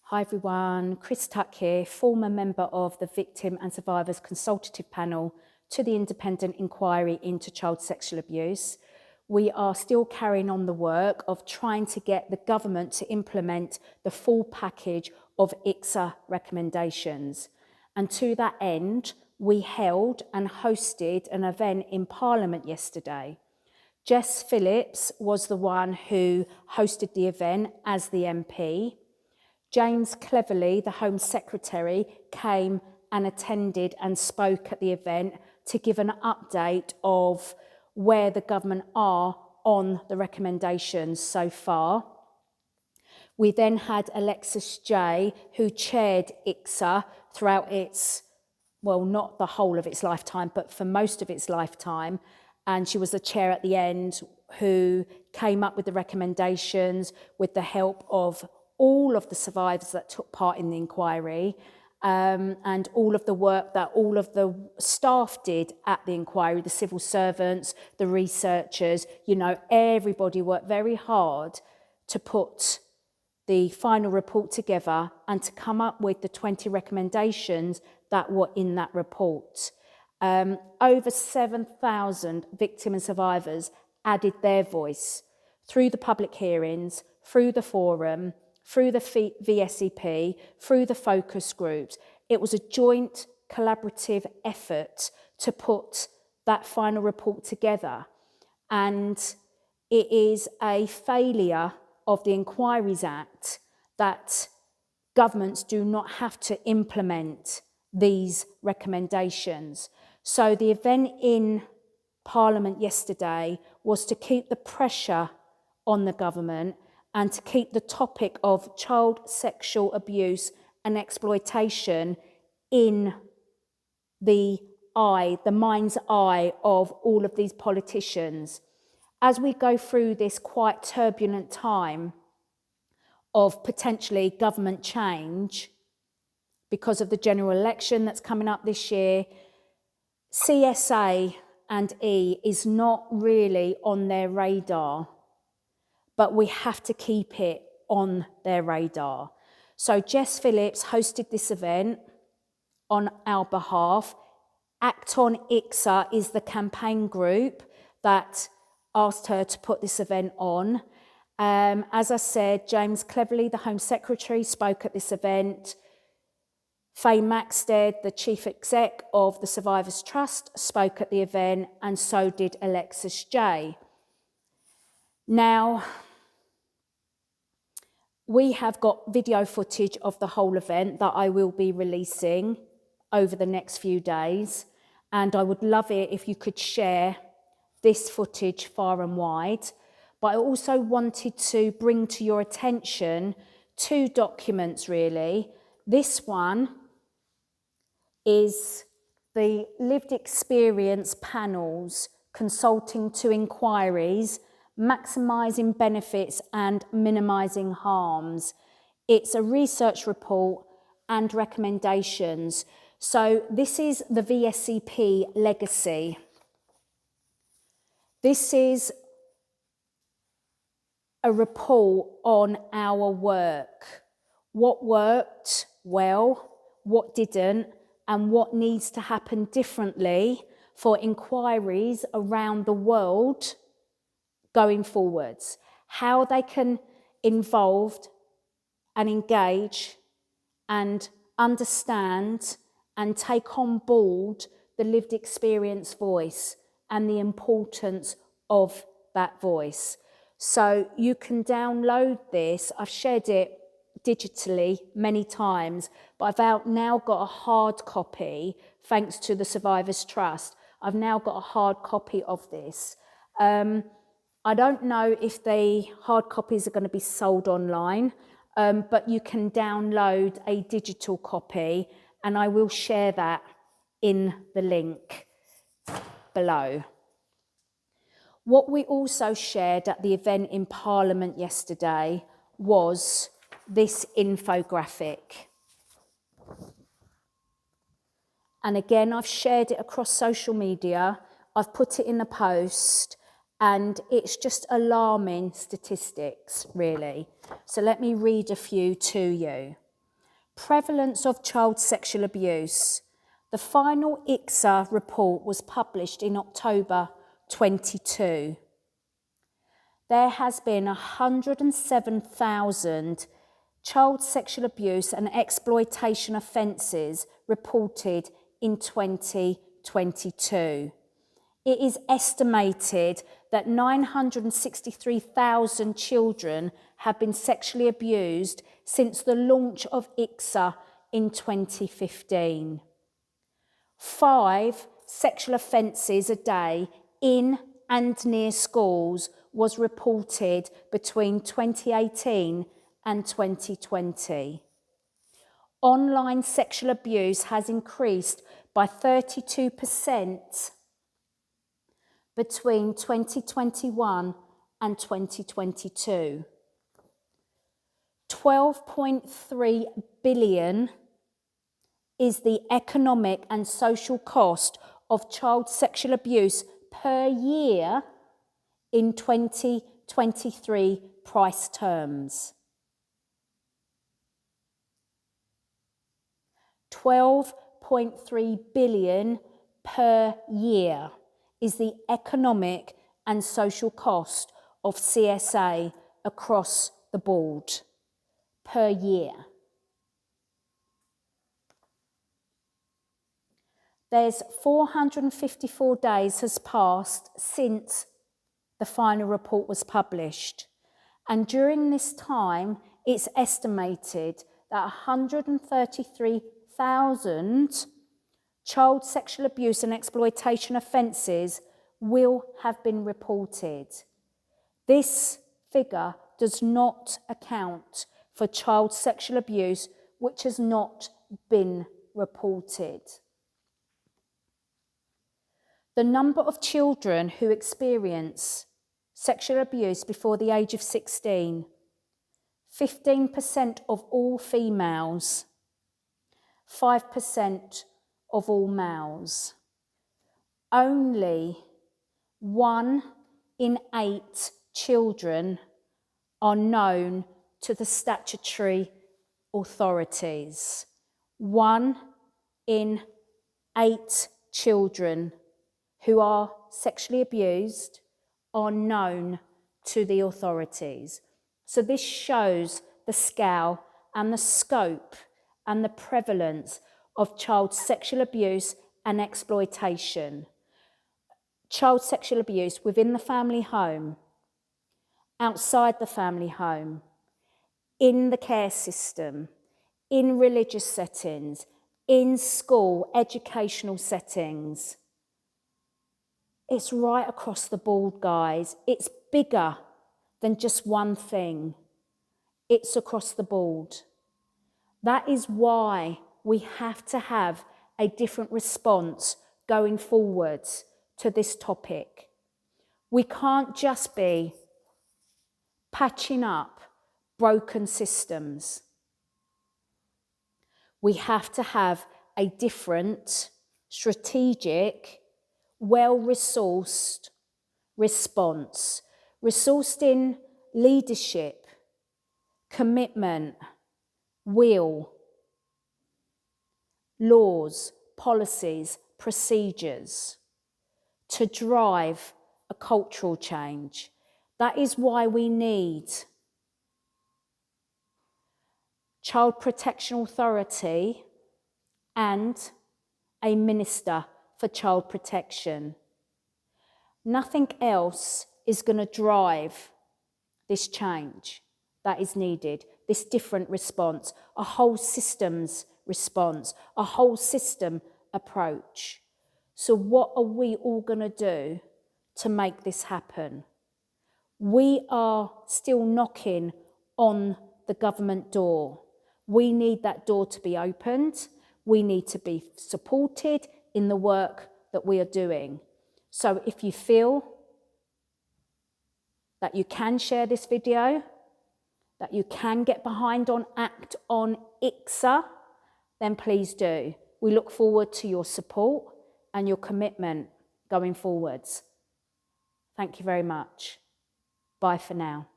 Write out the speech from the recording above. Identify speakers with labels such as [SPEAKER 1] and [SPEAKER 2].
[SPEAKER 1] Hi everyone, Chris Tuck here, former member of the Victim and Survivors Consultative Panel to the Independent Inquiry into Child Sexual Abuse. We are still carrying on the work of trying to get the government to implement the full package of IICSA recommendations. And to that end, we held and hosted an event in Parliament yesterday. Jess Phillips was the one who hosted the event as the MP. James Cleverly, the Home Secretary, came and attended and spoke at the event to give an update of where the government are on the recommendations so far. We then had Alexis Jay, who chaired IICSA throughout its, well, not the whole of its lifetime, but for most of its lifetime. And she was the chair at the end who came up with the recommendations with the help of all of the survivors that took part in the inquiry and all of the work that all of the staff did at the inquiry, the civil servants, the researchers, everybody worked very hard to put the final report together and to come up with the 20 recommendations that were in that report. Over 7,000 victims and survivors added their voice through the public hearings, through the forum, through the VSCP, through the focus groups. It was a joint collaborative effort to put that final report together. And it is a failure of the Inquiries Act that governments do not have to implement these recommendations. So the event in Parliament yesterday was to keep the pressure on the government and to keep the topic of child sexual abuse and exploitation in the mind's eye of all of these politicians. As we go through this quite turbulent time of potentially government change because of the general election that's coming up this year, CSA and E is not really on their radar, but we have to keep it on their radar. So Jess Phillips hosted this event on our behalf. ActOnIICSA is the campaign group that asked her to put this event on. As I said, James Cleverly, the Home Secretary, spoke at this event. Maxted, the Chief Exec of the Survivors Trust, spoke at the event, and so did Alexis Jay. Now, we have got video footage of the whole event that I will be releasing over the next few days, and I would love it if you could share this footage far and wide. But I also wanted to bring to your attention two documents, really. This one is the lived experience panels consulting to inquiries, maximising benefits and minimising harms. It's a research report and recommendations. So this is the VSCP legacy. This is a report on our work. What worked well, what didn't, and what needs to happen differently for inquiries around the world going forwards. How they can involve and engage and understand and take on board the lived experience voice and the importance of that voice. So you can download this. I've shared it digitally many times, but I've now got a hard copy, thanks to the Survivors Trust. I've now got a hard copy of this. I don't know if the hard copies are going to be sold online, but you can download a digital copy, and I will share that in the link below. What we also shared at the event in Parliament yesterday was this infographic. And again, I've shared it across social media. I've put it in a post, and it's just alarming statistics, really. So let me read a few to you. Prevalence of child sexual abuse. The final IICSA report was published in October 22. There has been 107,000 child sexual abuse and exploitation offences reported in 2022. It is estimated that 963,000 children have been sexually abused since the launch of IICSA in 2015. 5 sexual offences a day in and near schools was reported between 2018 and 2020. Online sexual abuse has increased by 32% between 2021 and 2022. 12.3 billion is the economic and social cost of child sexual abuse per year in 2023 price terms. 12.3 billion per year is the economic and social cost of CSA across the board per year. There's 454 days has passed since the final report was published, and during this time it's estimated that 133,000 child sexual abuse and exploitation offences will have been reported. This figure does not account for child sexual abuse which has not been reported. The number of children who experience sexual abuse before the age of 16, 15% of all females, 5% of all males. Only 1 in 8 children are known to the statutory authorities. 1 in 8 children who are sexually abused are known to the authorities. So this shows the scale and the scope and the prevalence of child sexual abuse and exploitation. Child sexual abuse within the family home, outside the family home, in the care system, in religious settings, in school, educational settings. It's right across the board, guys. It's bigger than just one thing. It's across the board. That is why we have to have a different response going forwards to this topic. We can't just be patching up broken systems. We have to have a different, strategic, well-resourced response. Resourced in leadership, commitment, will, laws, policies, procedures to drive a cultural change. That is why we need Child Protection Authority and a Minister for Child Protection. Nothing else is going to drive this change that is needed, this different response, a whole systems response, a whole system approach. So what are we all going to do to make this happen? We are still knocking on the government door. We need that door to be opened. We need to be supported in the work that we are doing. So if you feel that you can share this video, that you can get behind on ActOnIICSA, then please do. We look forward to your support and your commitment going forwards. Thank you very much. Bye for now.